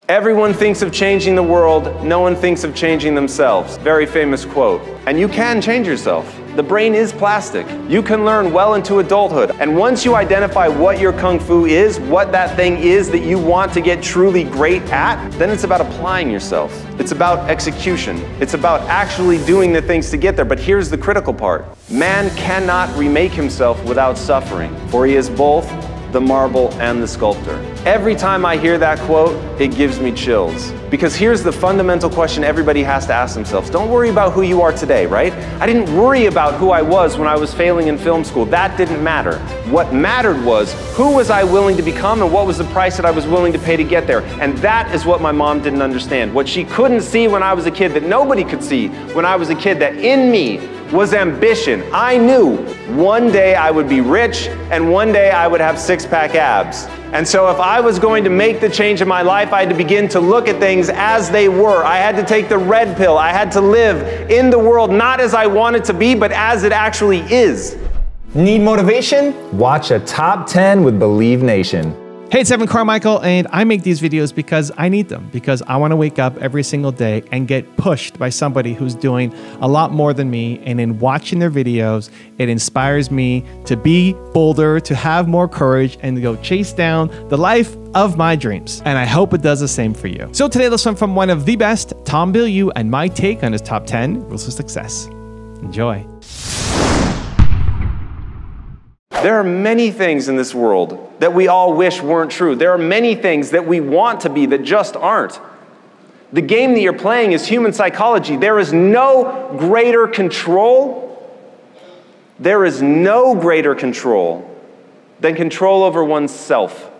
Everyone thinks of changing the world, no one thinks of changing themselves. Very famous quote. And you can change yourself. The brain is plastic. You can learn well into adulthood. And once you identify what your Kung Fu is, what that thing is that you want to get truly great at, then it's about applying yourself. It's about execution. It's about actually doing the things to get there. But here's the critical part. Man cannot remake himself without suffering, for he is both the marble and the sculptor. Every time I hear that quote, it gives me chills. Because here's the fundamental question everybody has to ask themselves. Don't worry about who you are today, right? I didn't worry about who I was when I was failing in film school. That didn't matter. What mattered was who was I willing to become and what was the price that I was willing to pay to get there. And that is what my mom didn't understand. What she couldn't see when I was a kid, that nobody could see when I was a kid, that in me was ambition. I knew one day I would be rich and one day I would have six-pack abs. And so if I was going to make the change in my life, I had to begin to look at things as they were. I had to take the red pill. I had to live in the world not as I want it to be, but as it actually is. Need motivation? Watch a Top 10 with Believe Nation. Hey, it's Evan Carmichael, and I make these videos because I need them, because I want to wake up every single day and get pushed by somebody who's doing a lot more than me. And in watching their videos, it inspires me to be bolder, to have more courage, and to go chase down the life of my dreams. And I hope it does the same for you. So today, let's learn from one of the best, Tom Bilyeu, and my take on his top 10 rules of success. Enjoy. There are many things in this world that we all wish weren't true. There are many things that we want to be that just aren't. The game that you're playing is human psychology. There is no greater control. There is no greater control than control over oneself.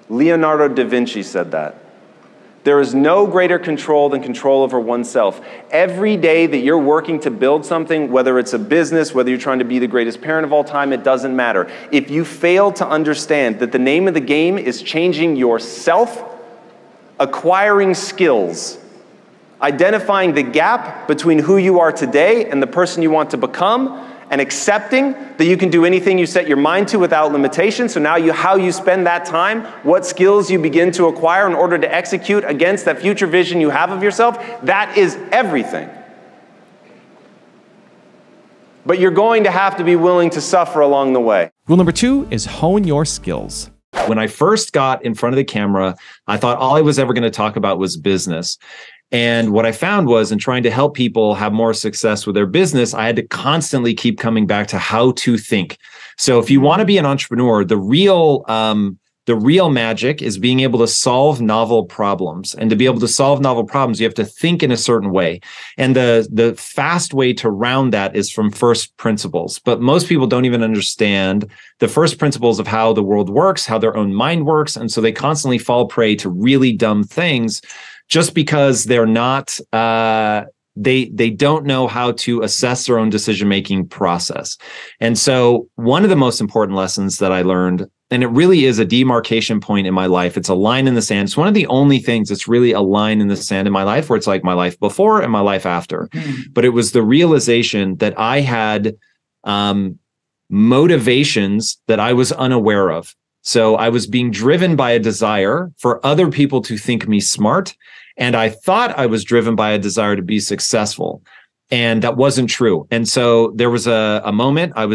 Leonardo da Vinci said that. There is no greater control than control over oneself. Every day that you're working to build something, whether it's a business, whether you're trying to be the greatest parent of all time, it doesn't matter. If you fail to understand that the name of the game is changing yourself, acquiring skills, identifying the gap between who you are today and the person you want to become, and accepting that you can do anything you set your mind to without limitation. So now how you spend that time, what skills you begin to acquire in order to execute against that future vision you have of yourself, that is everything. But you're going to have to be willing to suffer along the way. Rule number 2 is hone your skills. When I first got in front of the camera, I thought all I was ever going to talk about was business. And what I found was, in trying to help people have more success with their business, I had to constantly keep coming back to how to think. So if you want to be an entrepreneur, the real magic is being able to solve novel problems. And to be able to solve novel problems, you have to think in a certain way. And the fast way to round that is from first principles. But most people don't even understand the first principles of how the world works, how their own mind works. And so they constantly fall prey to really dumb things, just because they're not, they don't know how to assess their own decision-making process. And so one of the most important lessons that I learned, and it really is a demarcation point in my life, it's a line in the sand. It's one of the only things that's really a line in the sand in my life, where it's like my life before and my life after. But it was the realization that I had motivations that I was unaware of. So I was being driven by a desire for other people to think me smart. And I thought I was driven by a desire to be successful. And that wasn't true. And so there was a moment I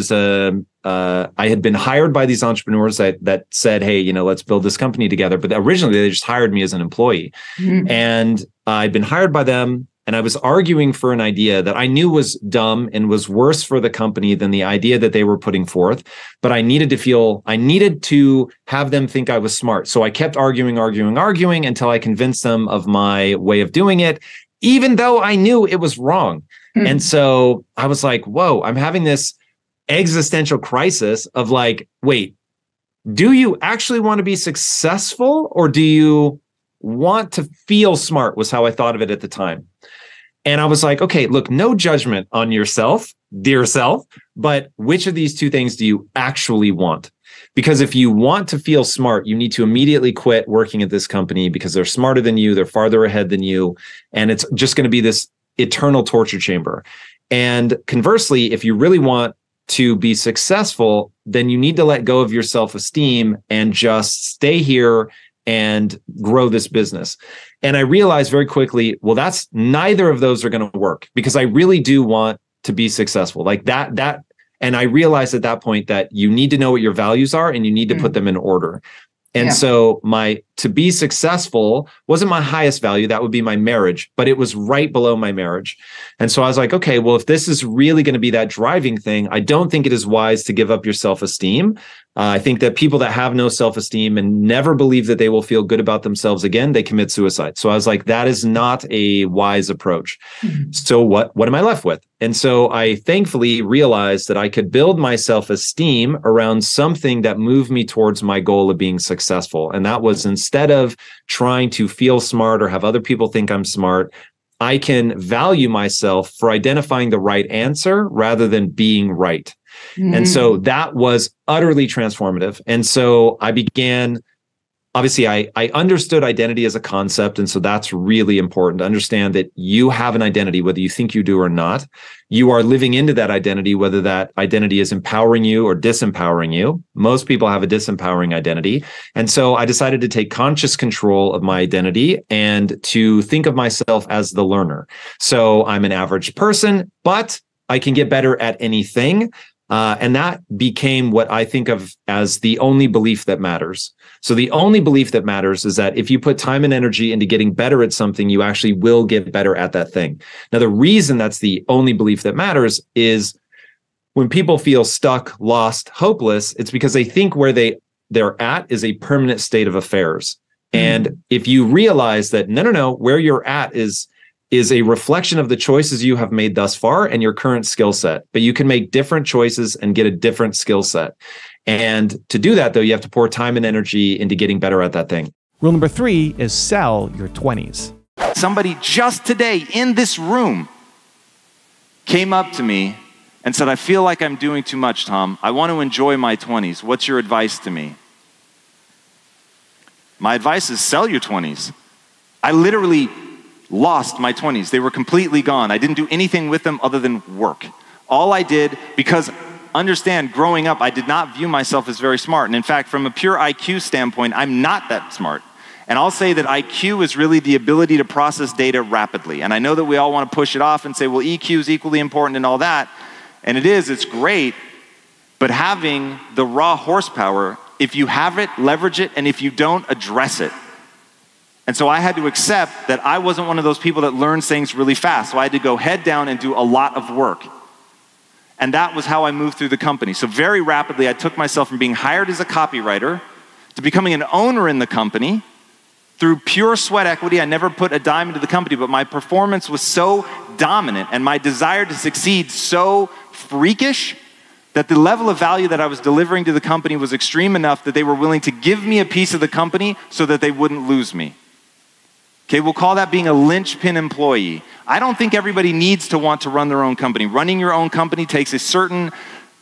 had been hired by these entrepreneurs that said, hey, let's build this company together. But originally they just hired me as an employee. And I'd been hired by them. And I was arguing for an idea that I knew was dumb and was worse for the company than the idea that they were putting forth. But I needed to have them think I was smart. So I kept arguing until I convinced them of my way of doing it, even though I knew it was wrong. And so I was like, whoa, I'm having this existential crisis of like, wait, do you actually want to be successful, or do you want to feel smart? Was how I thought of it at the time. And I was like, okay, look, no judgment on yourself, dear self, but which of these two things do you actually want? Because if you want to feel smart, you need to immediately quit working at this company because they're smarter than you, they're farther ahead than you, and it's just going to be this eternal torture chamber. And conversely, if you really want to be successful, then you need to let go of your self-esteem and just stay here and grow this business. And I realized very quickly, well, that's neither of those are going to work because I really do want to be successful like that. And I realized at that point that you need to know what your values are and you need to put them in order. And so to be successful wasn't my highest value. That would be my marriage, but it was right below my marriage. And so I was like, okay, well, if this is really going to be that driving thing, I don't think it is wise to give up your self-esteem. I think that people that have no self-esteem and never believe that they will feel good about themselves again, they commit suicide. So I was like, that is not a wise approach. So what am I left with? And so I thankfully realized that I could build my self-esteem around something that moved me towards my goal of being successful. And that was, instead of trying to feel smart or have other people think I'm smart, I can value myself for identifying the right answer rather than being right. And so that was utterly transformative. And so I began, obviously, I understood identity as a concept. And so that's really important to understand that you have an identity, whether you think you do or not. You are living into that identity, whether that identity is empowering you or disempowering you. Most people have a disempowering identity. And so I decided to take conscious control of my identity and to think of myself as the learner. So I'm an average person, but I can get better at anything. And that became what I think of as the only belief that matters. So the only belief that matters is that if you put time and energy into getting better at something, you actually will get better at that thing. Now, the reason that's the only belief that matters is when people feel stuck, lost, hopeless, it's because they think where they're at is a permanent state of affairs. And if you realize that, no, where you're at is a reflection of the choices you have made thus far and your current skill set. But you can make different choices and get a different skill set. And to do that, though, you have to pour time and energy into getting better at that thing. Rule number 3 is sell your 20s. Somebody just today in this room came up to me and said, I feel like I'm doing too much, Tom. I want to enjoy my 20s. What's your advice to me? My advice is sell your 20s. I literally lost my 20s. They were completely gone. I didn't do anything with them other than work. All I did, because understand, growing up, I did not view myself as very smart. And in fact, from a pure IQ standpoint, I'm not that smart. And I'll say that IQ is really the ability to process data rapidly. And I know that we all want to push it off and say, well, EQ is equally important and all that. And it is, it's great. But having the raw horsepower, if you have it, leverage it. And if you don't, address it. And so I had to accept that I wasn't one of those people that learns things really fast. So I had to go head down and do a lot of work. And that was how I moved through the company. So very rapidly, I took myself from being hired as a copywriter to becoming an owner in the company through pure sweat equity. I never put a dime into the company, but my performance was so dominant and my desire to succeed so freakish that the level of value that I was delivering to the company was extreme enough that they were willing to give me a piece of the company so that they wouldn't lose me. Okay, we'll call that being a linchpin employee. I don't think everybody needs to want to run their own company. Running your own company takes a certain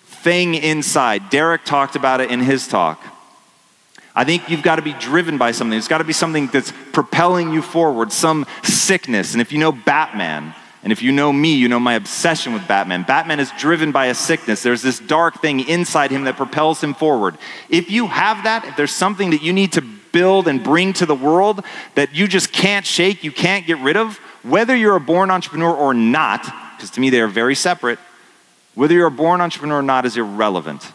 thing inside. Derek talked about it in his talk. I think you've got to be driven by something. It's got to be something that's propelling you forward, some sickness. And if you know Batman, and if you know me, you know my obsession with Batman. Batman is driven by a sickness. There's this dark thing inside him that propels him forward. If you have that, if there's something that you need to build and bring to the world that you just can't shake, you can't get rid of, whether you're a born entrepreneur or not, because to me they are very separate, whether you're a born entrepreneur or not is irrelevant.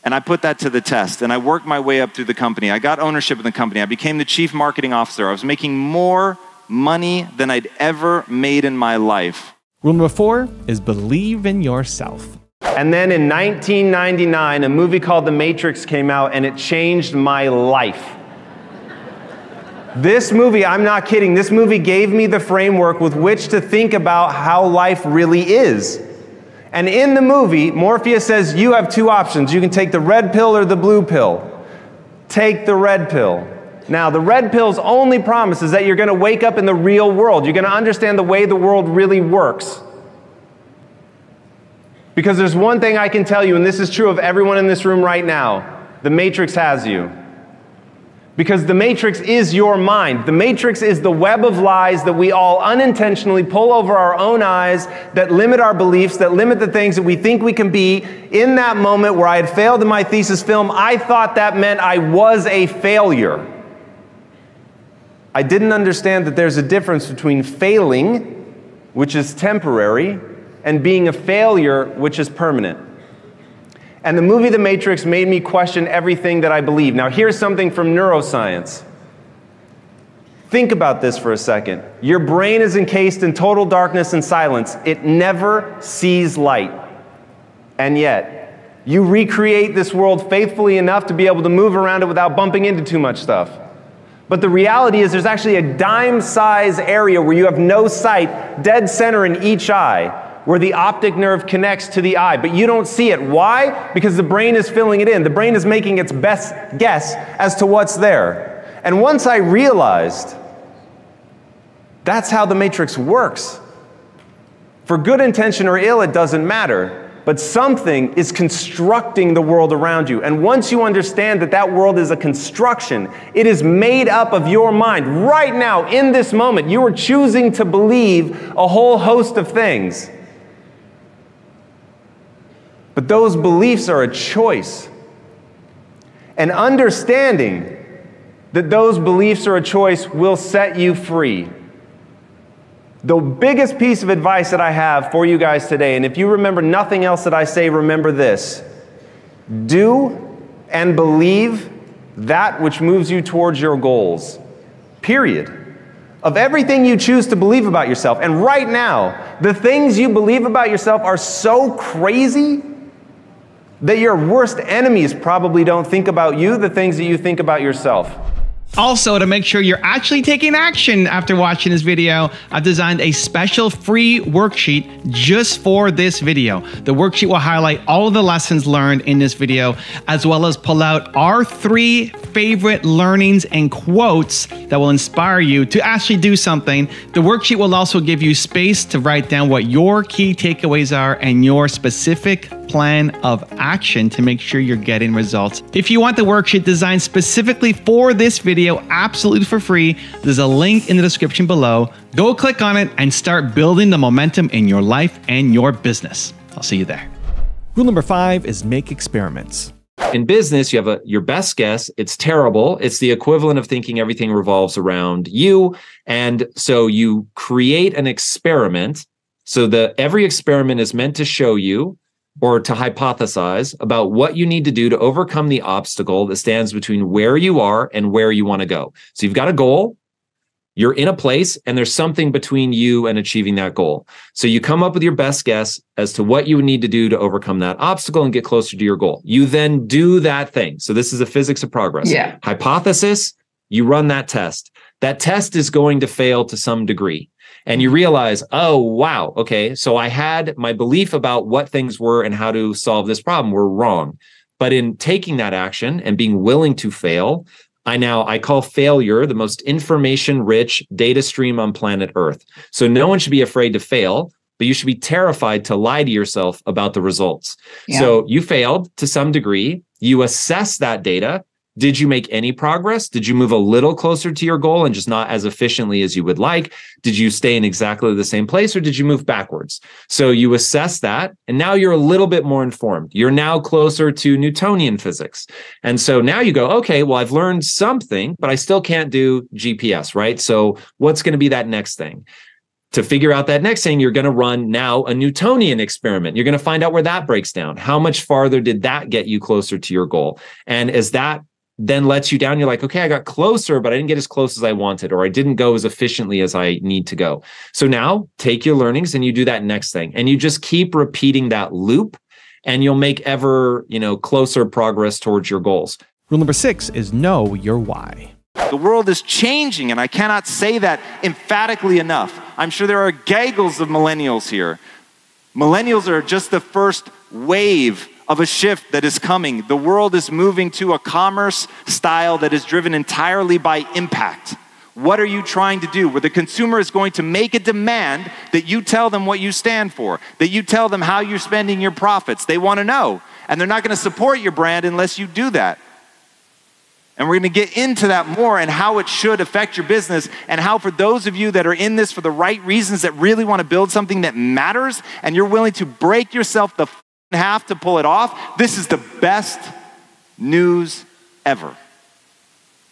And I put that to the test, and I worked my way up through the company. I got ownership of the company. I became the chief marketing officer. I was making more money than I'd ever made in my life. Rule number 4 is believe in yourself. And then in 1999, a movie called The Matrix came out, and it changed my life. This movie, I'm not kidding, this movie gave me the framework with which to think about how life really is. And in the movie, Morpheus says, you have 2 options. You can take the red pill or the blue pill. Take the red pill. Now, the red pill's only promise is that you're going to wake up in the real world. You're going to understand the way the world really works. Because there's one thing I can tell you, and this is true of everyone in this room right now. The Matrix has you. Because the matrix is your mind. The matrix is the web of lies that we all unintentionally pull over our own eyes, that limit our beliefs, that limit the things that we think we can be. In that moment where I had failed in my thesis film, I thought that meant I was a failure. I didn't understand that there's a difference between failing, which is temporary, and being a failure, which is permanent. And the movie The Matrix made me question everything that I believe. Now, here's something from neuroscience. Think about this for a second. Your brain is encased in total darkness and silence. It never sees light. And yet, you recreate this world faithfully enough to be able to move around it without bumping into too much stuff. But the reality is there's actually a dime-size area where you have no sight, dead center in each eye, where the optic nerve connects to the eye, but you don't see it. Why? Because the brain is filling it in. The brain is making its best guess as to what's there. And once I realized that's how the matrix works, for good intention or ill, it doesn't matter, but something is constructing the world around you. And once you understand that that world is a construction, it is made up of your mind. Right now, in this moment, you are choosing to believe a whole host of things. But those beliefs are a choice. And understanding that those beliefs are a choice will set you free. The biggest piece of advice that I have for you guys today, and if you remember nothing else that I say, remember this: do and believe that which moves you towards your goals. Period. Of everything you choose to believe about yourself. And right now, the things you believe about yourself are so crazy that your worst enemies probably don't think about you the things that you think about yourself. Also, to make sure you're actually taking action after watching this video, I've designed a special free worksheet just for this video. The worksheet will highlight all of the lessons learned in this video, as well as pull out our 3 favorite learnings and quotes that will inspire you to actually do something. The worksheet will also give you space to write down what your key takeaways are and your specific plan of action to make sure you're getting results. If you want the worksheet designed specifically for this video, absolutely for free, there's a link in the description below. Go click on it and start building the momentum in your life and your business. I'll see you there. Rule number 5 is make experiments. In business, you have your best guess. It's terrible. It's the equivalent of thinking everything revolves around you. And so you create an experiment. So every experiment is meant to show you or to hypothesize about what you need to do to overcome the obstacle that stands between where you are and where you want to go. So you've got a goal, you're in a place, and there's something between you and achieving that goal. So you come up with your best guess as to what you would need to do to overcome that obstacle and get closer to your goal. You then do that thing. So this is the physics of progress. Yeah. Hypothesis, you run that test. That test is going to fail to some degree. And you realize, oh, wow, okay, so I had my belief about what things were and how to solve this problem were wrong. But in taking that action and being willing to fail, I call failure the most information-rich data stream on planet Earth. So no one should be afraid to fail, but you should be terrified to lie to yourself about the results. Yeah. So you failed to some degree. You assess that data. Did you make any progress? Did you move a little closer to your goal and just not as efficiently as you would like? Did you stay in exactly the same place, or did you move backwards? So you assess that, and now you're a little bit more informed. You're now closer to Newtonian physics. And so now you go, okay, well, I've learned something, but I still can't do GPS, right? So what's going to be that next thing? To figure out that next thing, you're going to run now a Newtonian experiment. You're going to find out where that breaks down. How much farther did that get you closer to your goal? And as that then lets you down, you're like, okay, I got closer, but I didn't get as close as I wanted, or I didn't go as efficiently as I need to go. So now take your learnings and you do that next thing. And you just keep repeating that loop, and you'll make ever, closer progress towards your goals. Rule number 6 is know your why. The world is changing, and I cannot say that emphatically enough. I'm sure there are gaggles of millennials here. Millennials are just the first wave of a shift that is coming. The world is moving to a commerce style that is driven entirely by impact. What are you trying to do? Where the consumer is going to make a demand that you tell them what you stand for, that you tell them how you're spending your profits. They want to know. And they're not going to support your brand unless you do that. And we're going to get into that more and how it should affect your business, and how for those of you that are in this for the right reasons, that really want to build something that matters and you're willing to break yourself the half to pull it off, this is the best news ever.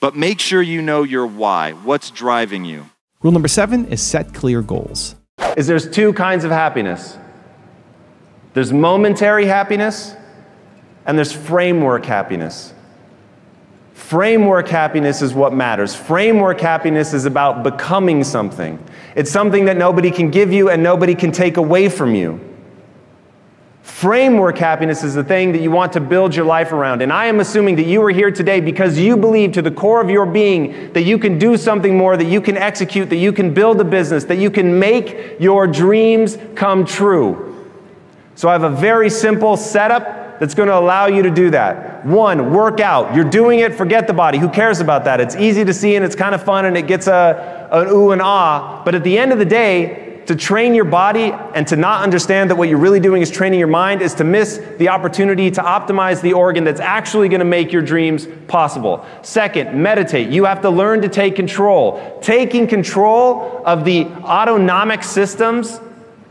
But make sure you know your why, what's driving you. Rule number 7 is set clear goals. There's two kinds of happiness. There's momentary happiness and there's framework happiness. Framework happiness is what matters. Framework happiness is about becoming something. It's something that nobody can give you and nobody can take away from you. Framework happiness is the thing that you want to build your life around. And I am assuming that you are here today because you believe to the core of your being that you can do something more, that you can execute, that you can build a business, that you can make your dreams come true. So I have a very simple setup that's going to allow you to do that. 1, work out. You're doing it, forget the body. Who cares about that? It's easy to see and it's kind of fun and it gets an ooh and ah. But at the end of the day, to train your body and to not understand that what you're really doing is training your mind is to miss the opportunity to optimize the organ that's actually going to make your dreams possible. 2nd, meditate. You have to learn to take control. Taking control of the autonomic systems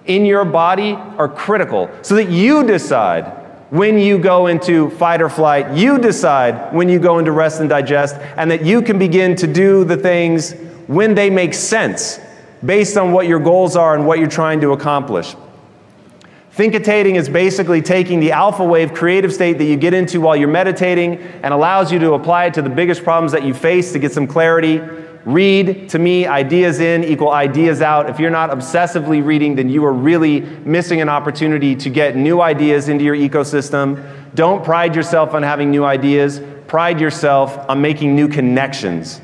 in your body are critical so that you decide when you go into fight or flight, you decide when you go into rest and digest, and that you can begin to do the things when they make sense based on what your goals are and what you're trying to accomplish. Thinkitating is basically taking the alpha wave creative state that you get into while you're meditating and allows you to apply it to the biggest problems that you face to get some clarity. Read, to me, ideas in equal ideas out. If you're not obsessively reading, then you are really missing an opportunity to get new ideas into your ecosystem. Don't pride yourself on having new ideas. Pride yourself on making new connections.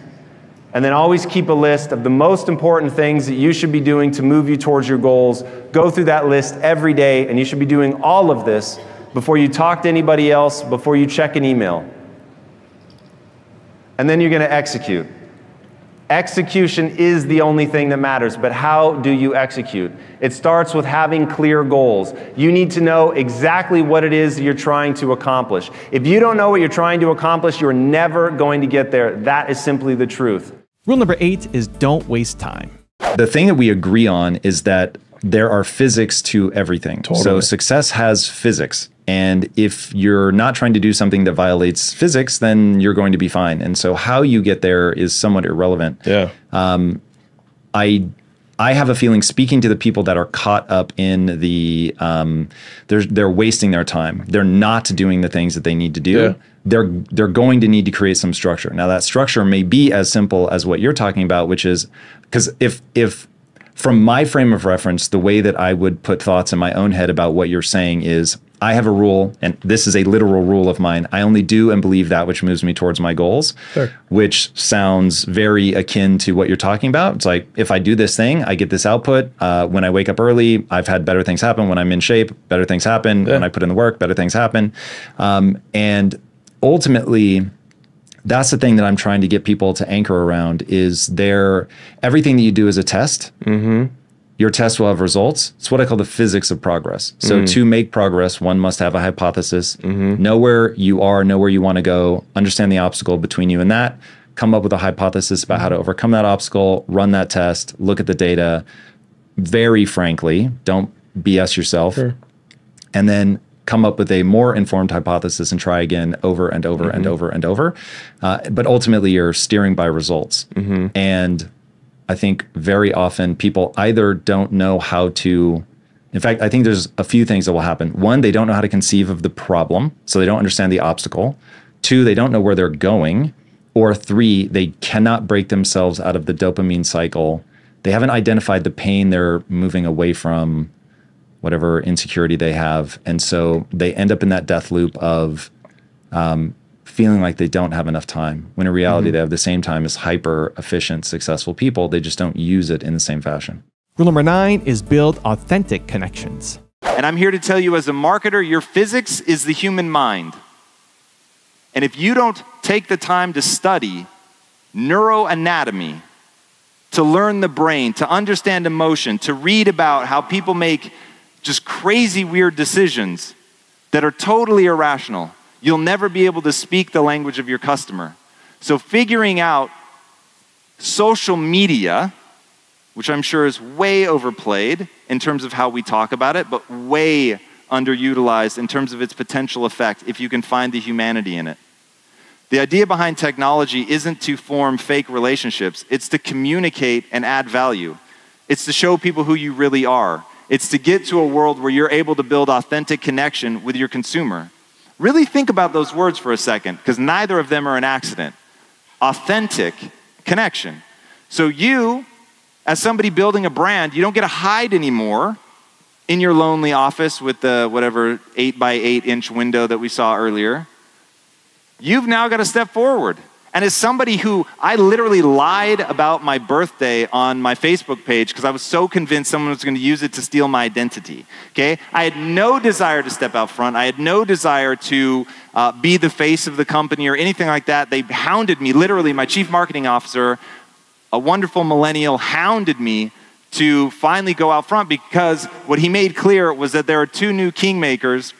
And then always keep a list of the most important things that you should be doing to move you towards your goals. Go through that list every day, and you should be doing all of this before you talk to anybody else, before you check an email. And then you're going to execute. Execution is the only thing that matters, but how do you execute? It starts with having clear goals. You need to know exactly what it is you're trying to accomplish. If you don't know what you're trying to accomplish, you're never going to get there. That is simply the truth. Rule number 8 is don't waste time. The thing that we agree on is that there are physics to everything. Totally. So success has physics. And if you're not trying to do something that violates physics, then you're going to be fine. And so how you get there is somewhat irrelevant. Yeah. I have a feeling, speaking to the people that are caught up in the, they're wasting their time. They're not doing the things that they need to do. Yeah. They're going to need to create some structure. Now that structure may be as simple as what you're talking about, which is, because if from my frame of reference, the way that I would put thoughts in my own head about what you're saying is, I have a rule, and this is a literal rule of mine. I only do and believe that which moves me towards my goals, Sure. which sounds very akin to what you're talking about. It's like, if I do this thing, I get this output. When I wake up early, I've had better things happen. When I'm in shape, better things happen. Yeah. When I put in the work, better things happen. And ultimately, that's the thing that I'm trying to get people to anchor around is everything that you do is a test. Mm-hmm. Your test will have results. It's what I call the physics of progress. So to make progress, one must have a hypothesis, know where you are, know where you want to go, understand the obstacle between you and that, come up with a hypothesis about how to overcome that obstacle, run that test, look at the data. Very frankly, don't BS yourself. Sure. And then come up with a more informed hypothesis and try again over and over and over and over. But ultimately, you're steering by results. And I think very often people either don't know how to, in fact, I think there's a few things that will happen. One, they don't know how to conceive of the problem, so they don't understand the obstacle. 2, they don't know where they're going. Or 3, they cannot break themselves out of the dopamine cycle. They haven't identified the pain they're moving away from, whatever insecurity they have. And so they end up in that death loop of feeling like they don't have enough time, when in reality they have the same time as hyper efficient, successful people. They just don't use it in the same fashion. Rule number 9 is build authentic connections. And I'm here to tell you, as a marketer, your physics is the human mind. And if you don't take the time to study neuroanatomy, to learn the brain, to understand emotion, to read about how people make just crazy, weird decisions that are totally irrational, you'll never be able to speak the language of your customer. So figuring out social media, which I'm sure is way overplayed in terms of how we talk about it, but way underutilized in terms of its potential effect if you can find the humanity in it. The idea behind technology isn't to form fake relationships. It's to communicate and add value. It's to show people who you really are. It's to get to a world where you're able to build authentic connection with your consumer. Really think about those words for a second, because neither of them are an accident. Authentic connection. So you, as somebody building a brand, you don't get to hide anymore in your lonely office with the whatever 8 by 8 inch window that we saw earlier. You've now got to step forward. And as somebody who, I literally lied about my birthday on my Facebook page because I was so convinced someone was going to use it to steal my identity, okay? I had no desire to step out front. I had no desire to be the face of the company or anything like that. They hounded me, literally, my chief marketing officer, a wonderful millennial, hounded me to finally go out front because what he made clear was that there are two new kingmakers,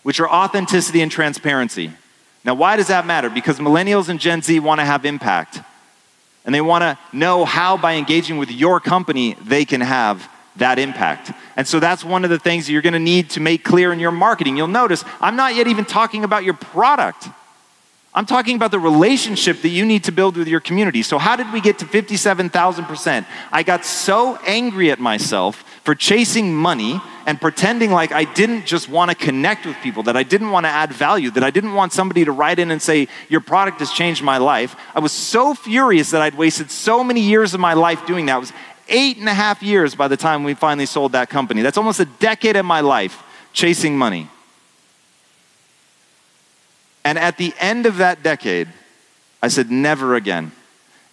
which are authenticity and transparency. Now, why does that matter? Because millennials and Gen Z want to have impact. And they want to know how, by engaging with your company, they can have that impact. And so that's one of the things you're going to need to make clear in your marketing. You'll notice, I'm not yet even talking about your product. I'm talking about the relationship that you need to build with your community. So how did we get to 57,000%? I got so angry at myself for chasing money and pretending like I didn't just want to connect with people, that I didn't want to add value, that I didn't want somebody to write in and say, your product has changed my life. I was so furious that I'd wasted so many years of my life doing that. It was 8.5 years by the time we finally sold that company. That's almost a decade of my life chasing money. And at the end of that decade, I said, never again.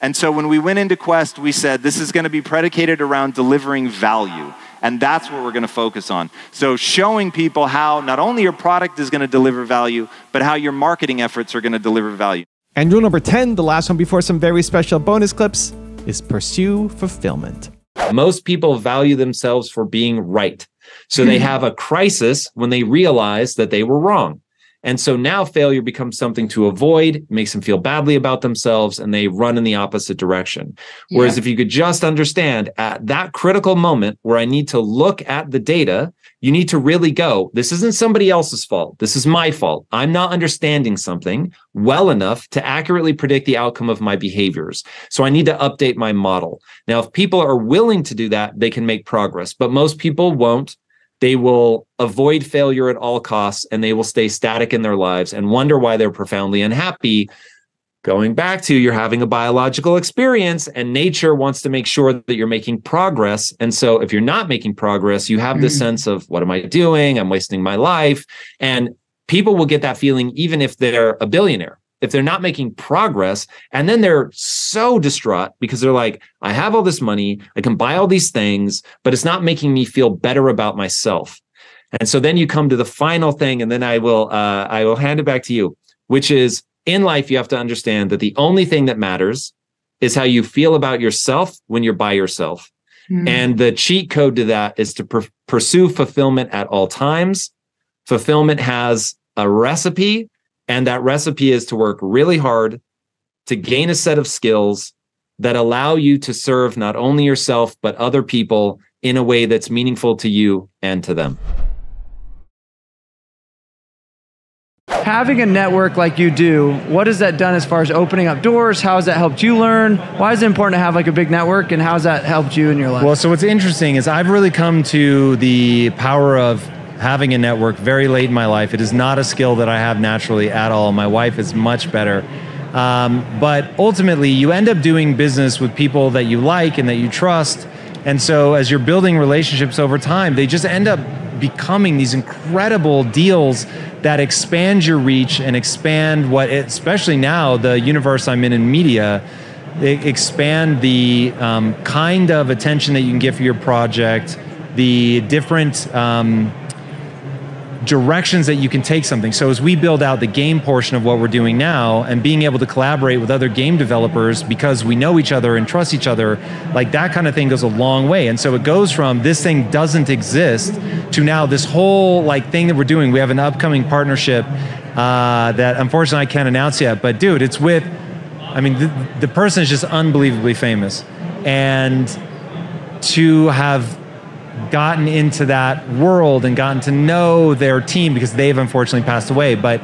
And so when we went into Quest, we said, this is going to be predicated around delivering value. And that's what we're going to focus on. So showing people how not only your product is going to deliver value, but how your marketing efforts are going to deliver value. And rule number 10, the last one before some very special bonus clips, is pursue fulfillment. Most people value themselves for being right. So they have a crisis when they realize that they were wrong. And so now failure becomes something to avoid, makes them feel badly about themselves, and they run in the opposite direction. Whereas if you could just understand at that critical moment where I need to look at the data, you need to really go, this isn't somebody else's fault. This is my fault. I'm not understanding something well enough to accurately predict the outcome of my behaviors. So I need to update my model. Now, if people are willing to do that, they can make progress, but most people won't. They will avoid failure at all costs, and they will stay static in their lives and wonder why they're profoundly unhappy. Going back to, you're having a biological experience, and nature wants to make sure that you're making progress. And so if you're not making progress, you have this sense of, what am I doing? I'm wasting my life. And people will get that feeling even if they're a billionaire. If they're not making progress, and then they're so distraught because they're like, I have all this money, I can buy all these things, but it's not making me feel better about myself. And so then you come to the final thing, and then I will hand it back to you, which is, in life, you have to understand that the only thing that matters is how you feel about yourself when you're by yourself. And the cheat code to that is to pursue fulfillment at all times. Fulfillment has a recipe. And that recipe is to work really hard to gain a set of skills that allow you to serve not only yourself, but other people in a way that's meaningful to you and to them. Having a network like you do, what has that done as far as opening up doors? How has that helped you learn? Why is it important to have like a big network, and how has that helped you in your life? Well, so what's interesting is I've really come to the power of having a network very late in my life. It is not a skill that I have naturally at all. My wife is much better. But ultimately, you end up doing business with people that you like and that you trust. And so as you're building relationships over time, they just end up becoming these incredible deals that expand your reach and expand especially now, the universe I'm in media, they expand the kind of attention that you can get for your project, the different directions that you can take something. So as we build out the game portion of what we're doing now, and being able to collaborate with other game developers because we know each other and trust each other, like that kind of thing goes a long way. And so it goes from this thing doesn't exist to now this whole like thing that we're doing. We have an upcoming partnership that unfortunately I can't announce yet, but dude, it's with I mean, the person is just unbelievably famous. And to have gotten into that world and gotten to know their team, because they've unfortunately passed away, but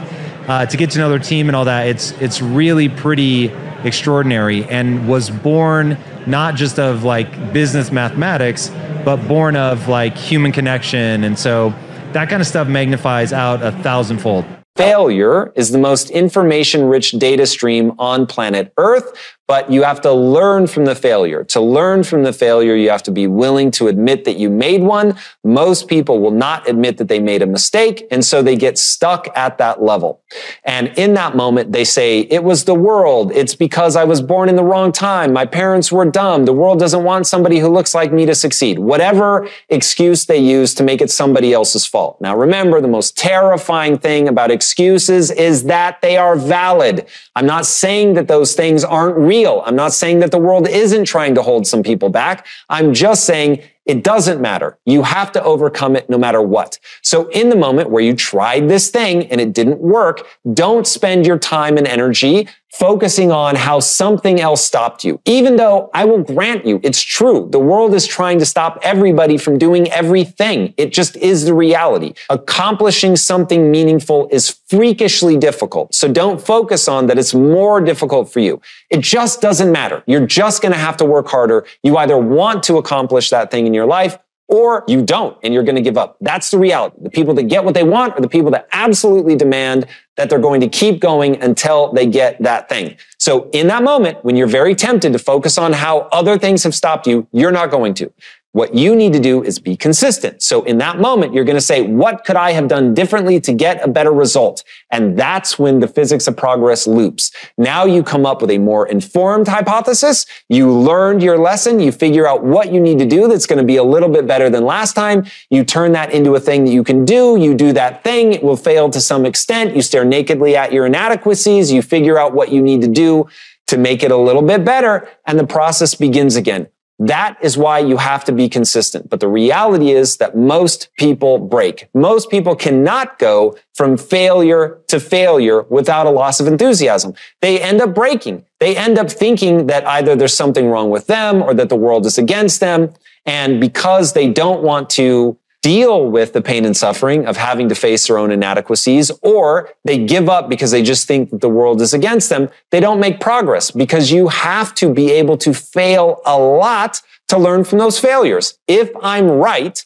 to get to know their team and all that, it's really pretty extraordinary, and was born not just of like business mathematics, but born of like human connection. And so that kind of stuff magnifies out 1,000-fold. Failure is the most information-rich data stream on planet Earth, but you have to learn from the failure. To learn from the failure, you have to be willing to admit that you made one. Most people will not admit that they made a mistake, and so they get stuck at that level. And in that moment, they say, it was the world. It's because I was born in the wrong time. My parents were dumb. The world doesn't want somebody who looks like me to succeed. Whatever excuse they use to make it somebody else's fault. Now, remember, the most terrifying thing about excuses is that they are valid. I'm not saying that those things aren't real. I'm not saying that the world isn't trying to hold some people back. I'm just saying it doesn't matter. You have to overcome it no matter what. So in the moment where you tried this thing and it didn't work, don't spend your time and energy focusing on how something else stopped you. Even though I will grant you, it's true. The world is trying to stop everybody from doing everything. It just is the reality. Accomplishing something meaningful is freakishly difficult. So don't focus on that it's more difficult for you. It just doesn't matter. You're just going to have to work harder. You either want to accomplish that thing in your life, or you don't, and you're going to give up. That's the reality. The people that get what they want are the people that absolutely demand that they're going to keep going until they get that thing. So in that moment, when you're very tempted to focus on how other things have stopped you, you're not going to. What you need to do is be consistent. So in that moment, you're going to say, what could I have done differently to get a better result? And that's when the physics of progress loops. Now you come up with a more informed hypothesis. You learned your lesson. You figure out what you need to do that's going to be a little bit better than last time. You turn that into a thing that you can do. You do that thing. It will fail to some extent. You stare nakedly at your inadequacies. You figure out what you need to do to make it a little bit better. And the process begins again. That is why you have to be consistent. But the reality is that most people break. Most people cannot go from failure to failure without a loss of enthusiasm. They end up breaking. They end up thinking that either there's something wrong with them or that the world is against them. And because they don't want to deal with the pain and suffering of having to face their own inadequacies, or they give up because they just think that the world is against them, they don't make progress, because you have to be able to fail a lot to learn from those failures. If I'm right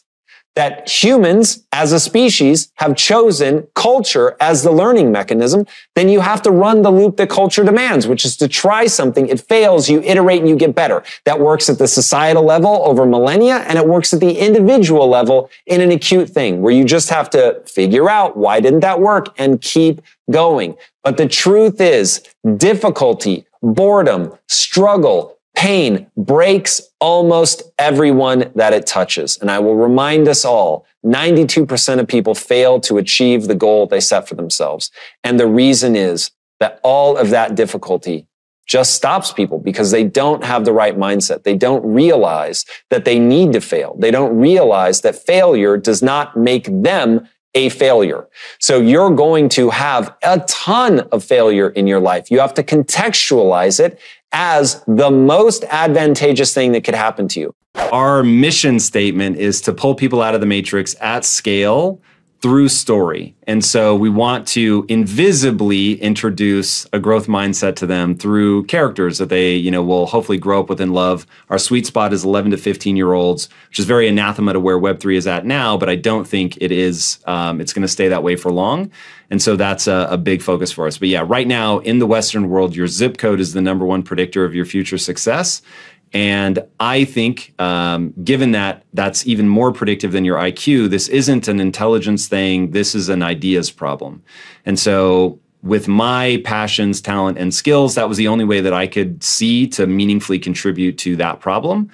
that humans as a species have chosen culture as the learning mechanism, then you have to run the loop that culture demands, which is to try something, it fails, you iterate and you get better. That works at the societal level over millennia, and it works at the individual level in an acute thing where you just have to figure out why didn't that work and keep going. But the truth is, difficulty, boredom, struggle, pain breaks almost everyone that it touches. And I will remind us all, 92% of people fail to achieve the goal they set for themselves. And the reason is that all of that difficulty just stops people because they don't have the right mindset. They don't realize that they need to fail. They don't realize that failure does not make them a failure. So you're going to have a ton of failure in your life. You have to contextualize it as the most advantageous thing that could happen to you. Our mission statement is to pull people out of the matrix at scale through story. And so we want to invisibly introduce a growth mindset to them through characters that they, will hopefully grow up with and love. Our sweet spot is 11 to 15-year-olds, which is very anathema to where Web3 is at now, but I don't think it is, it's going to stay that way for long. And so that's a big focus for us. But yeah, right now in the Western world, your zip code is the #1 predictor of your future success. And I think, given that that's even more predictive than your IQ, this isn't an intelligence thing. This is an ideas problem. And so with my passions, talent, and skills, that was the only way that I could see to meaningfully contribute to that problem.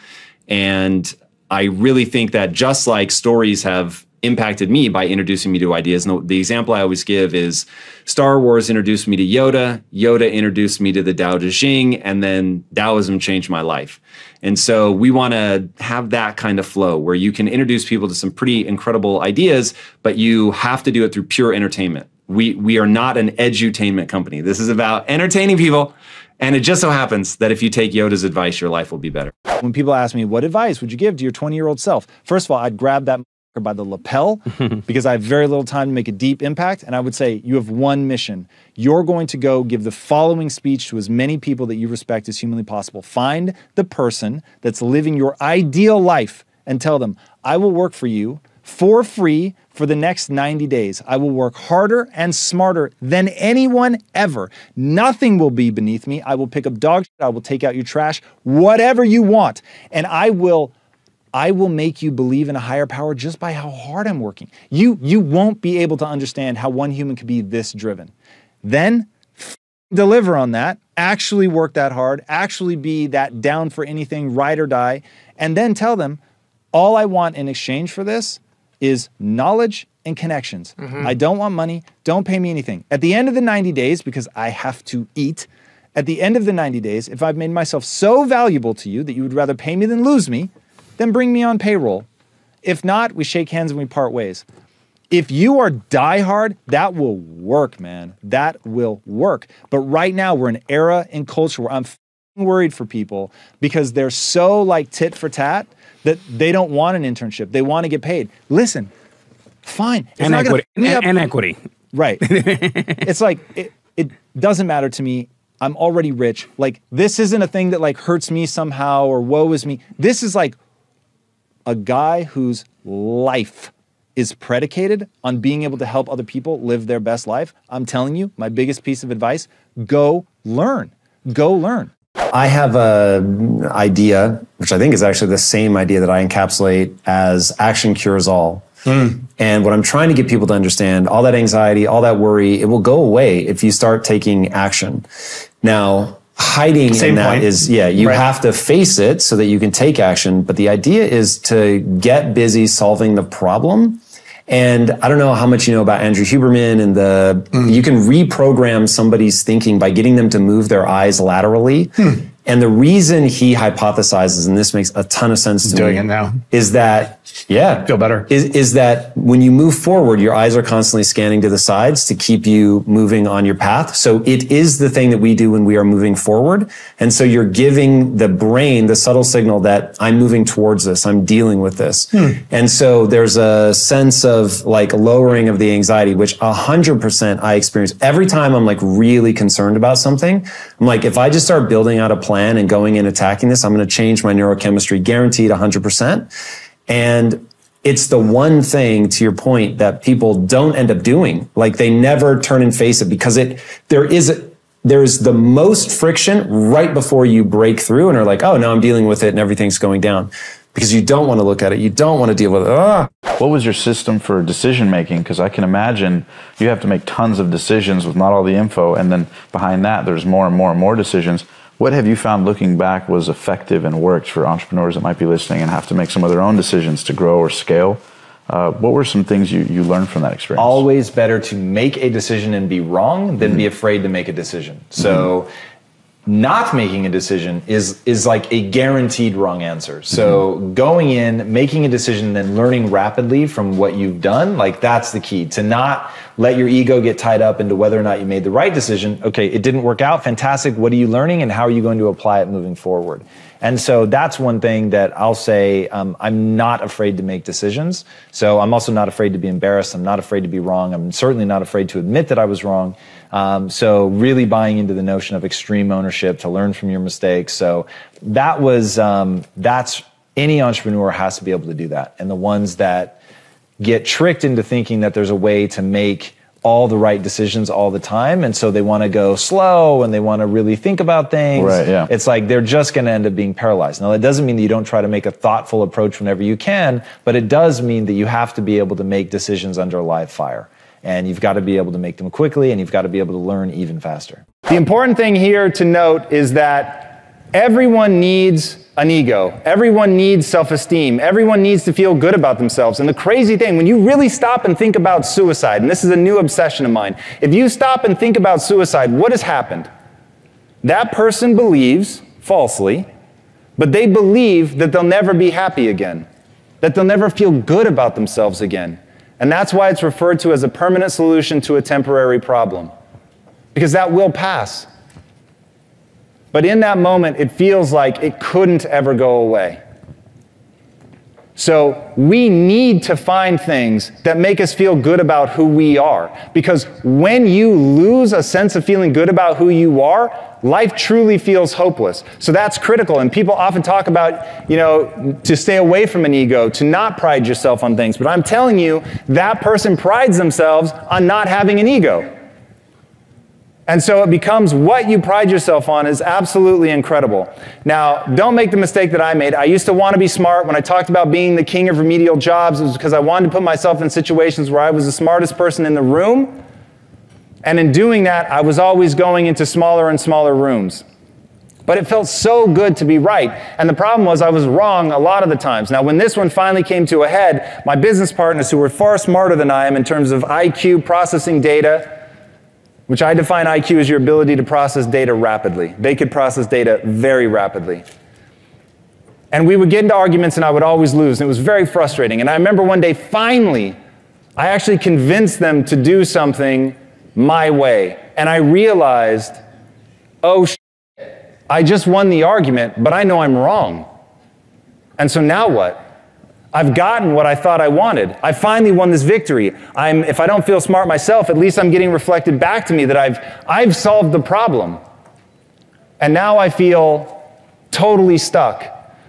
And I really think that just like stories have impacted me by introducing me to ideas. And the example I always give is Star Wars introduced me to Yoda, Yoda introduced me to the Tao Te Ching, and then Taoism changed my life. And so we want to have that kind of flow where you can introduce people to some pretty incredible ideas, but you have to do it through pure entertainment. We are not an edutainment company. This is about entertaining people And it just so happens that if you take Yoda's advice, your life will be better. When people ask me, what advice would you give to your 20-year-old self? First of all, I'd grab that by the lapel because I have very little time to make a deep impact. And I would say, you have one mission. You're going to go give the following speech to as many people that you respect as humanly possible. Find the person that's living your ideal life and tell them, I will work for you for free for the next 90 days. I will work harder and smarter than anyone ever. Nothing will be beneath me. I will pick up dog shit. I will take out your trash, whatever you want. And I will make you believe in a higher power just by how hard I'm working. You won't be able to understand how one human could be this driven. Then deliver on that, actually work that hard, actually be that down for anything, ride or die, and then tell them, all I want in exchange for this is knowledge and connections. I don't want money, don't pay me anything. At the end of the 90 days, because I have to eat, at the end of the 90 days, if I've made myself so valuable to you that you would rather pay me than lose me, then bring me on payroll. If not, we shake hands and we part ways. If you are diehard, that will work, man. That will work. But right now, we're in an era in culture where I'm worried for people because they're so like tit for tat that they don't want an internship. They want to get paid. Listen, fine. It's and equity. And equity. Right. It's like, it doesn't matter to me. I'm already rich. Like, this isn't a thing that like hurts me somehow or woe is me. This is like a guy whose life is predicated on being able to help other people live their best life. I'm telling you, my biggest piece of advice, go learn. Go learn. I have an idea, which I think is actually the same idea that I encapsulate as action cures all. And what I'm trying to get people to understand, all that anxiety, all that worry, it will go away if you start taking action. Now, hiding in that is, you have to face it so that you can take action. But the idea is to get busy solving the problem. And I don't know how much you know about Andrew Huberman and you can reprogram somebody's thinking by getting them to move their eyes laterally. And the reason he hypothesizes, and this makes a ton of sense to me, doing it now, is that, feel better. Is that when you move forward, your eyes are constantly scanning to the sides to keep you moving on your path. So it is the thing that we do when we are moving forward. And so you're giving the brain the subtle signal that I'm moving towards this, I'm dealing with this. And so there's a sense of like lowering of the anxiety, which 100% I experience every time I'm like really concerned about something. I'm like, if I just start building out a plan and going and attacking this, I'm going to change my neurochemistry, guaranteed 100%. And it's the one thing, to your point, that people don't end up doing. Like they never turn and face it because there's the most friction right before you break through and are like, oh, no, I'm dealing with it and everything's going down. Because you don't want to look at it. You don't want to deal with it. What was your system for decision making? Because I can imagine you have to make tons of decisions with not all the info. And then behind that, there's more and more and more decisions. What have you found looking back was effective and worked for entrepreneurs that might be listening and have to make some of their own decisions to grow or scale? What were some things you learned from that experience? Always better to make a decision and be wrong than be afraid to make a decision. So not making a decision is like a guaranteed wrong answer. So going in, making a decision, and then learning rapidly from what you've done, like that's the key. To not let your ego get tied up into whether or not you made the right decision. Okay, it didn't work out, fantastic. What are you learning and how are you going to apply it moving forward? And so that's one thing that I'll say, I'm not afraid to make decisions. So I'm also not afraid to be embarrassed. I'm not afraid to be wrong. I'm certainly not afraid to admit that I was wrong. So really buying into the notion of extreme ownership to learn from your mistakes. So that was, that's any entrepreneur has to be able to do that. And the ones that get tricked into thinking that there's a way to make all the right decisions all the time. And so they want to go slow and they want to really think about things. Right, yeah. It's like they're just going to end up being paralyzed. Now, that doesn't mean that you don't try to make a thoughtful approach whenever you can, but it does mean that you have to be able to make decisions under a live fire. And you've got to be able to make them quickly and you've got to be able to learn even faster. The important thing here to note is that everyone needs an ego. Everyone needs self-esteem. Everyone needs to feel good about themselves. And the crazy thing, when you really stop and think about suicide, and this is a new obsession of mine, if you stop and think about suicide, what has happened? That person believes, falsely, but they believe that they'll never be happy again, that they'll never feel good about themselves again. And that's why it's referred to as a permanent solution to a temporary problem, because that will pass. But in that moment, it feels like it couldn't ever go away. So we need to find things that make us feel good about who we are. Because when you lose a sense of feeling good about who you are, life truly feels hopeless. So that's critical. And people often talk about, to stay away from an ego, to not pride yourself on things. But I'm telling you, that person prides themselves on not having an ego. And so it becomes what you pride yourself on is absolutely incredible. Now, don't make the mistake that I made. I used to want to be smart. When I talked about being the king of remedial jobs, it was because I wanted to put myself in situations where I was the smartest person in the room. And in doing that, I was always going into smaller and smaller rooms. But it felt so good to be right. And the problem was I was wrong a lot of the times. Now, when this one finally came to a head, my business partners, who were far smarter than I am in terms of IQ, processing data, which I define IQ as your ability to process data rapidly. They could process data very rapidly. And we would get into arguments and I would always lose, and it was very frustrating. And I remember one day, finally, I actually convinced them to do something my way. And I realized, oh, I just won the argument, but I know I'm wrong. And so now what? I've gotten what I thought I wanted. I finally won this victory. If I don't feel smart myself, at least I'm getting reflected back to me that I've solved the problem. And now I feel totally stuck.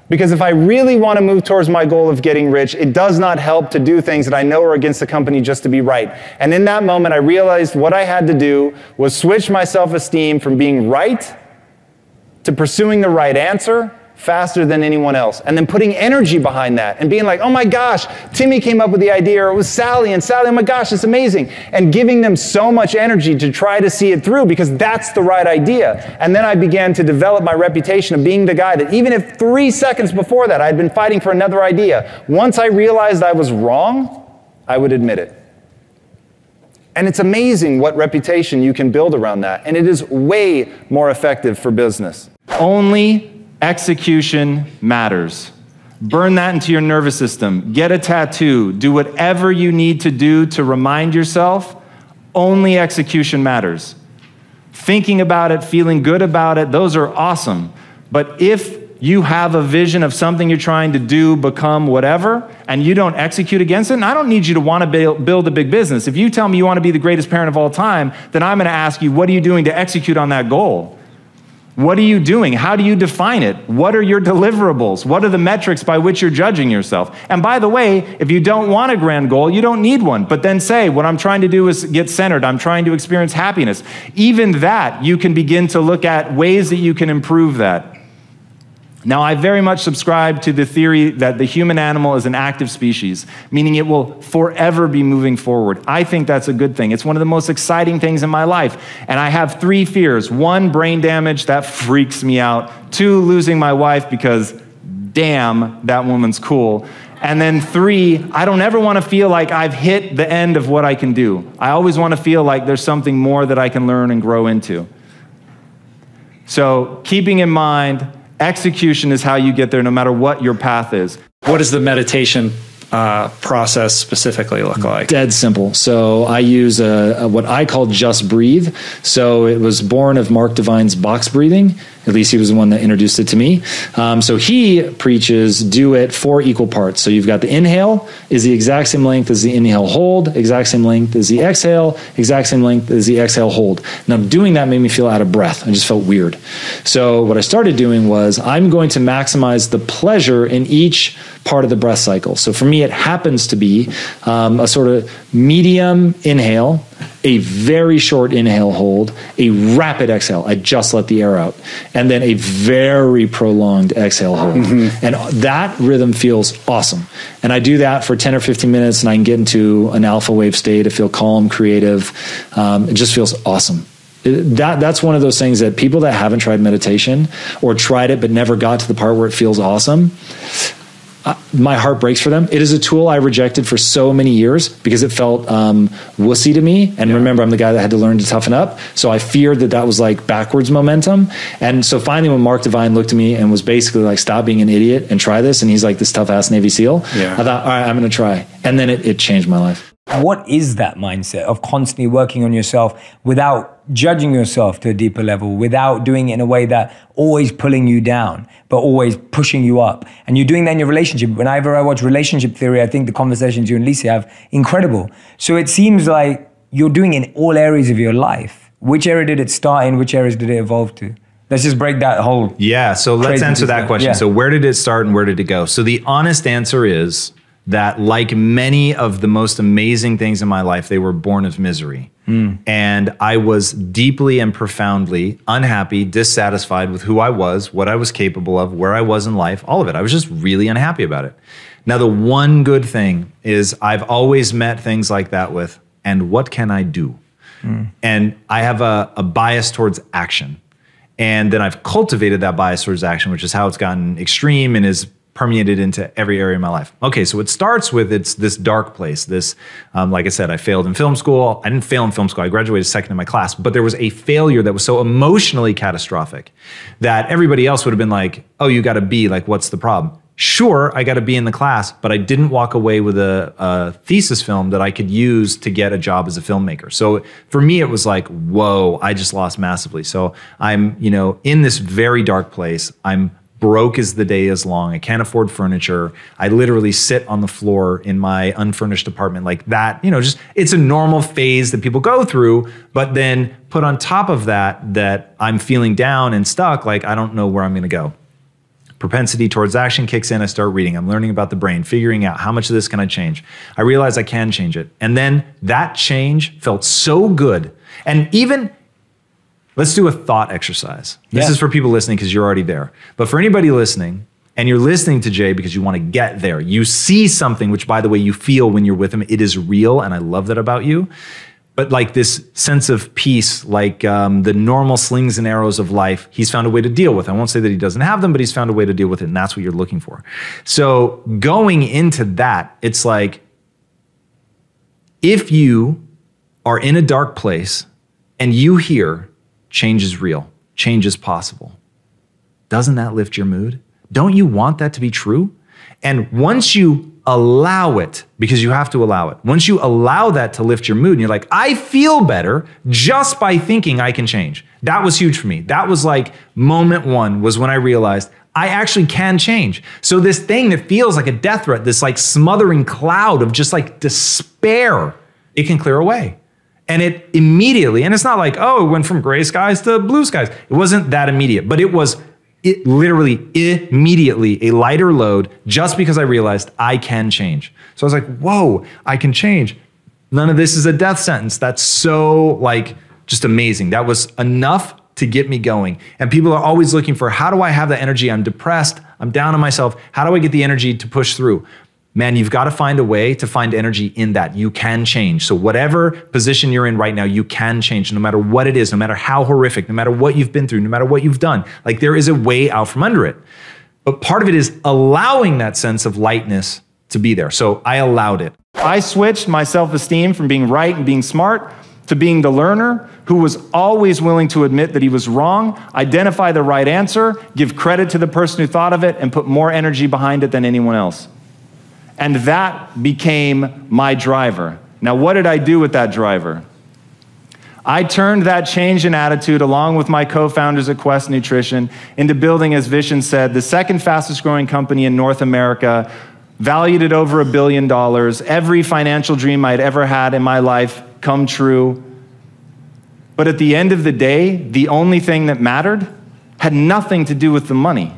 Because if I really want to move towards my goal of getting rich, it does not help to do things that I know are against the company just to be right. And in that moment, I realized what I had to do was switch my self-esteem from being right to pursuing the right answer faster than anyone else. And then putting energy behind that and being like, oh my gosh, Timmy came up with the idea, or it was Sally, and Sally, oh my gosh, it's amazing. And giving them so much energy to try to see it through because that's the right idea. And then I began to develop my reputation of being the guy that even if 3 seconds before that I'd been fighting for another idea, once I realized I was wrong, I would admit it. And it's amazing what reputation you can build around that. And it is way more effective for business. Only execution matters. Burn that into your nervous system. Get a tattoo. Do whatever you need to do to remind yourself, only execution matters. Thinking about it, feeling good about it, those are awesome. But if you have a vision of something you're trying to do, become, whatever, and you don't execute against it, and I don't need you to want to build a big business. If you tell me you want to be the greatest parent of all time, then I'm going to ask you, what are you doing to execute on that goal? What are you doing? How do you define it? What are your deliverables? What are the metrics by which you're judging yourself? And by the way, if you don't want a grand goal, you don't need one. But then say, what I'm trying to do is get centered. I'm trying to experience happiness. Even that, you can begin to look at ways that you can improve that. Now, I very much subscribe to the theory that the human animal is an active species, meaning it will forever be moving forward. I think that's a good thing. It's one of the most exciting things in my life. And I have 3 fears. 1, brain damage. That freaks me out. 2, losing my wife because, damn, that woman's cool. And then 3, I don't ever want to feel like I've hit the end of what I can do. I always want to feel like there's something more that I can learn and grow into. So keeping in mind, execution is how you get there no matter what your path is. What does the meditation process specifically look like? Dead simple. So I use what I call Just Breathe. So it was born of Mark Divine's box breathing. At least he was the one that introduced it to me. So he preaches, do it 4 equal parts. So you've got the inhale is the exact same length as the inhale hold, exact same length as the exhale, exact same length as the exhale hold. Now doing that made me feel out of breath. I just felt weird. So what I started doing was I'm going to maximize the pleasure in each part of the breath cycle. So for me, it happens to be a sort of medium inhale, a very short inhale hold, a rapid exhale. I just let the air out. And then a very prolonged exhale hold. Mm-hmm. And that rhythm feels awesome. And I do that for 10 or 15 minutes and I can get into an alpha wave state. I feel calm, creative. It just feels awesome. That's one of those things that people that haven't tried meditation or tried it but never got to the part where it feels awesome, my heart breaks for them. It is a tool I rejected for so many years because it felt wussy to me. And remember, I'm the guy that had to learn to toughen up. So I feared that was like backwards momentum. And so finally, when Mark Divine looked at me and was basically like, stop being an idiot and try this. And he's like this tough ass Navy SEAL. Yeah. I thought, all right, I'm going to try. And then it changed my life. What is that mindset of constantly working on yourself without judging yourself to a deeper level, without doing it in a way that always pulling you down, but always pushing you up? And you're doing that in your relationship. Whenever I watch relationship theory, I think the conversations you and Lisa have, incredible. So it seems like you're doing it in all areas of your life. Which area did it start in? Which areas did it evolve to? Let's just break that whole. Yeah, so let's answer that question. Yeah. So where did it start and where did it go? So the honest answer is that, like many of the most amazing things in my life, they were born of misery. And I was deeply and profoundly unhappy, dissatisfied with who I was, what I was capable of, where I was in life, all of it. I was just really unhappy about it. Now, the one good thing is I've always met things like that with, and what can I do? And I have a bias towards action. And then I've cultivated that bias towards action, which is how it's gotten extreme and is permeated into every area of my life. Okay, so it starts with it's this dark place. This, like I said, I failed in film school. I didn't fail in film school. I graduated second in my class, but there was a failure that was so emotionally catastrophic that everybody else would have been like, oh, you got a B, like what's the problem? Sure, I got a B in the class, but I didn't walk away with a thesis film that I could use to get a job as a filmmaker. So for me, it was like, whoa, I just lost massively. So I'm, in this very dark place. I'm broke as the day is long. I can't afford furniture. I literally sit on the floor in my unfurnished apartment like that. Just it's a normal phase that people go through, but then put on top of that I'm feeling down and stuck, like I don't know where I'm going to go. Propensity towards action kicks in. I start reading. I'm learning about the brain, figuring out how much of this can I change. I realize I can change it. And then that change felt so good. And even let's do a thought exercise. This is for people listening because you're already there. But for anybody listening, and you're listening to Jay because you want to get there, you see something, which by the way, you feel when you're with him, it is real, and I love that about you. But like this sense of peace, like the normal slings and arrows of life, he's found a way to deal with. I won't say that he doesn't have them, but he's found a way to deal with it, and that's what you're looking for. So going into that, it's like, if you are in a dark place and you hear, change is real, change is possible, doesn't that lift your mood? Don't you want that to be true? And once you allow it, because you have to allow it, once you allow that to lift your mood and you're like, I feel better just by thinking I can change. That was huge for me. That was like moment one, was when I realized I actually can change. So this thing that feels like a death threat, this like smothering cloud of just like despair, it can clear away. And it immediately, and it's not like, oh, it went from gray skies to blue skies. It wasn't that immediate, but it literally immediately a lighter load just because I realized I can change. So I was like, whoa, I can change. None of this is a death sentence. That's so like just amazing. That was enough to get me going. And people are always looking for, how do I have the energy? I'm depressed. I'm down on myself. How do I get the energy to push through? Man, you've got to find a way to find energy in that. You can change. So whatever position you're in right now, you can change no matter what it is, no matter how horrific, no matter what you've been through, no matter what you've done. Like there is a way out from under it. But part of it is allowing that sense of lightness to be there. So I allowed it. I switched my self-esteem from being right and being smart to being the learner who was always willing to admit that he was wrong, identify the right answer, give credit to the person who thought of it, and put more energy behind it than anyone else. And that became my driver. Now, what did I do with that driver? I turned that change in attitude, along with my co-founders at Quest Nutrition, into building, as Vishen said, the second fastest growing company in North America, valued at over $1 billion. Every financial dream I'd ever had in my life come true. But at the end of the day, the only thing that mattered had nothing to do with the money.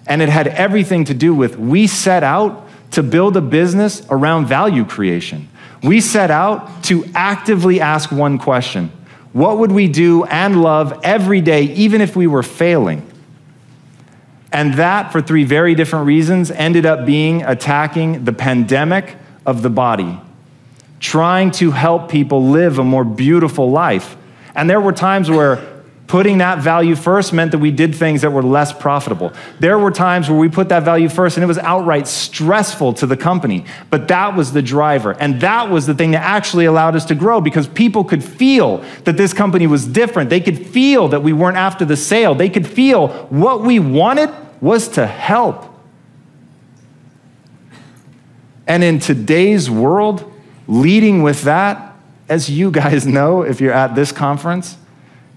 And it had everything to do with, we set out to build a business around value creation. We set out to actively ask one question: what would we do and love every day, even if we were failing? And that, for three very different reasons, ended up being attacking the pandemic of the body, trying to help people live a more beautiful life. And there were times where putting that value first meant that we did things that were less profitable. There were times where we put that value first and it was outright stressful to the company. But that was the driver. And that was the thing that actually allowed us to grow, because people could feel that this company was different. They could feel that we weren't after the sale. They could feel what we wanted was to help. And in today's world, leading with that, as you guys know, if you're at this conference,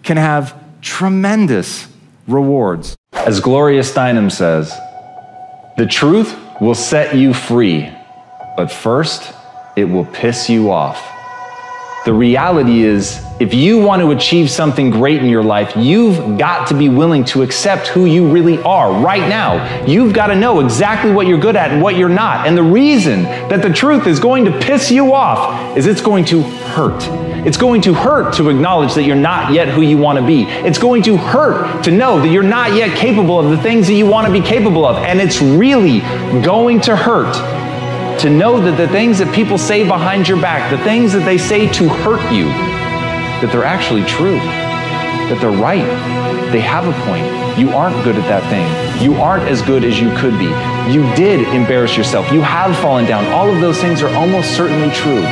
can have tremendous rewards. As Gloria Steinem says, the truth will set you free, but first, it will piss you off. The reality is, if you want to achieve something great in your life, you've got to be willing to accept who you really are right now. You've got to know exactly what you're good at and what you're not. And the reason that the truth is going to piss you off is it's going to hurt. It's going to hurt to acknowledge that you're not yet who you want to be. It's going to hurt to know that you're not yet capable of the things that you want to be capable of. And it's really going to hurt to know that the things that people say behind your back, the things that they say to hurt you, that they're actually true, that they're right. They have a point. You aren't good at that thing. You aren't as good as you could be. You did embarrass yourself. You have fallen down. All of those things are almost certainly true.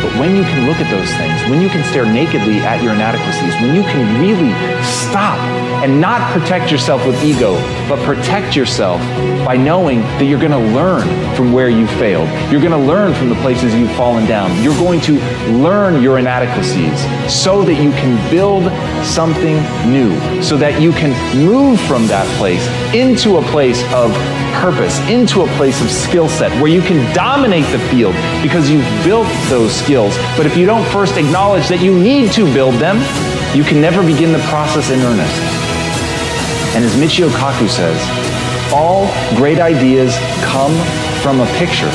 But when you can look at those things, when you can stare nakedly at your inadequacies, when you can really stop and not protect yourself with ego, but protect yourself by knowing that you're going to learn from where you failed. You're going to learn from the places you've fallen down. You're going to learn your inadequacies so that you can build something new, so that you can move from that place into a place of purpose, into a place of skill set where you can dominate the field because you've built those skills. But if you don't first acknowledge that you need to build them, you can never begin the process in earnest. And as Michio Kaku says, all great ideas come from a picture.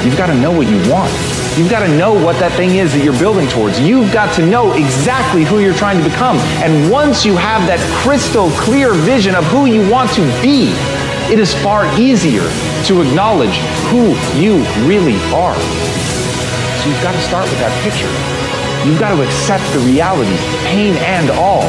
You've got to know what you want. You've got to know what that thing is that you're building towards. You've got to know exactly who you're trying to become. And once you have that crystal clear vision of who you want to be, it is far easier to acknowledge who you really are. So you've got to start with that picture. You've got to accept the reality, pain and all.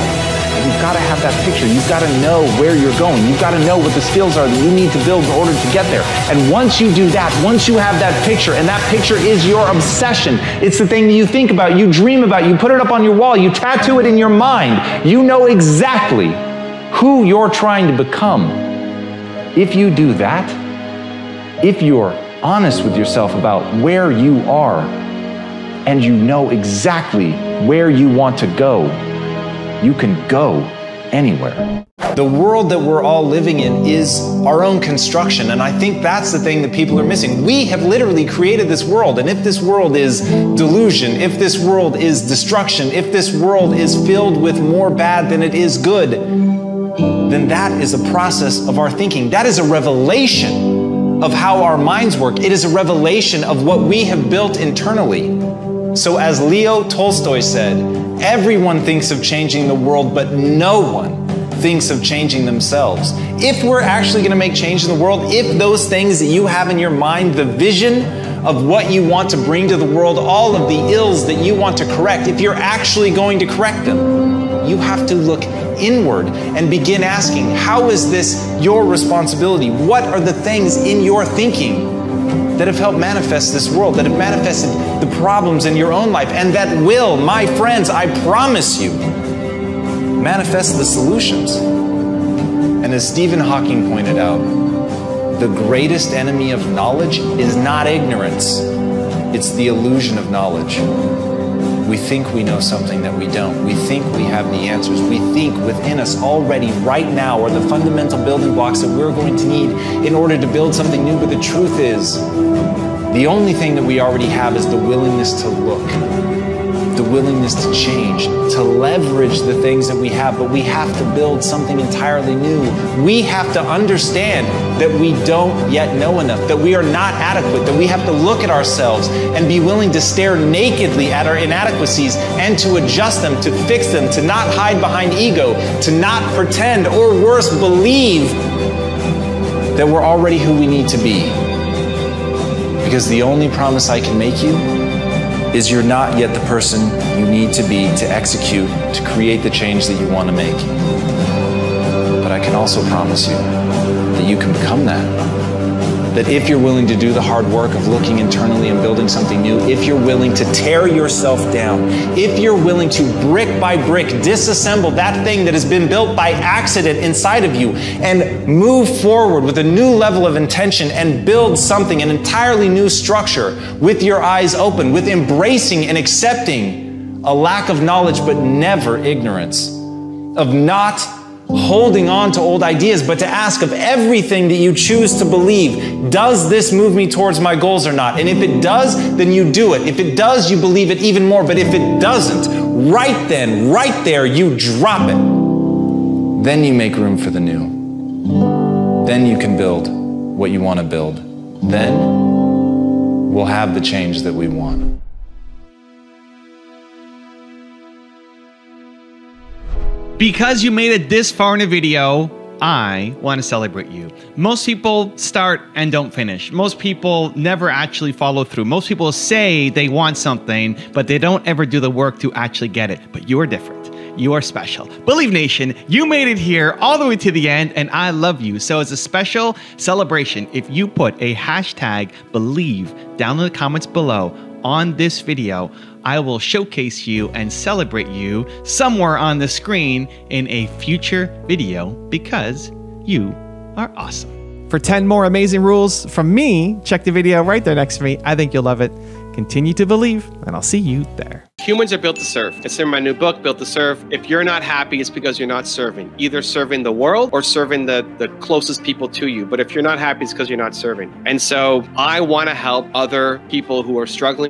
You've got to have that picture. You've got to know where you're going. You've got to know what the skills are that you need to build in order to get there. And once you do that, once you have that picture, and that picture is your obsession, it's the thing that you think about, you dream about, you put it up on your wall, you tattoo it in your mind, you know exactly who you're trying to become. If you do that, if you're honest with yourself about where you are, and you know exactly where you want to go, you can go anywhere. The world that we're all living in is our own construction, and I think that's the thing that people are missing. We have literally created this world, and if this world is delusion, if this world is destruction, if this world is filled with more bad than it is good, then that is a process of our thinking. That is a revelation of how our minds work. It is a revelation of what we have built internally. So as Leo Tolstoy said, everyone thinks of changing the world, but no one thinks of changing themselves. If we're actually going to make change in the world, if those things that you have in your mind, the vision of what you want to bring to the world, all of the ills that you want to correct, if you're actually going to correct them, you have to look inward and begin asking, how is this your responsibility? What are the things in your thinking that have helped manifest this world, that have manifested the problems in your own life, and that will, my friends, I promise you, manifest the solutions? And as Stephen Hawking pointed out, the greatest enemy of knowledge is not ignorance, it's the illusion of knowledge. We think we know something that we don't. We think we have the answers. We think within us already right now are the fundamental building blocks that we're going to need in order to build something new. But the truth is, the only thing that we already have is the willingness to look, the willingness to change, to leverage the things that we have. But we have to build something entirely new. We have to understand that we don't yet know enough, that we are not adequate, that we have to look at ourselves and be willing to stare nakedly at our inadequacies and to adjust them, to fix them, to not hide behind ego, to not pretend, or worse, believe that we're already who we need to be. Because the only promise I can make you is you're not yet the person you need to be to execute, to create the change that you want to make. But I can also promise you that you can become that. that if you're willing to do the hard work of looking internally and building something new, if you're willing to tear yourself down, if you're willing to brick by brick disassemble that thing that has been built by accident inside of you and move forward with a new level of intention and build something, an entirely new structure, with your eyes open, with embracing and accepting a lack of knowledge but never ignorance, of not holding on to old ideas, but to ask of everything that you choose to believe, does this move me towards my goals or not? And if it does, then you do it. If it does, you believe it even more. But if it doesn't, right then, right there, you drop it. Then you make room for the new. Then you can build what you want to build. Then we'll have the change that we want. Because you made it this far in a video, I want to celebrate you. Most people start and don't finish. Most people never actually follow through. Most people say they want something, but they don't ever do the work to actually get it. But you are different. You are special. Believe Nation, you made it here all the way to the end, and I love you. So as a special celebration, if you put a hashtag believe down in the comments below on this video, I will showcase you and celebrate you somewhere on the screen in a future video because you are awesome. For 10 more amazing rules from me, check the video right there next to me. I think you'll love it. Continue to believe, and I'll see you there. Humans are built to serve. It's in my new book, Built to Serve. If you're not happy, it's because you're not serving. Either serving the world or serving the closest people to you. But if you're not happy, it's because you're not serving. And so I want to help other people who are struggling.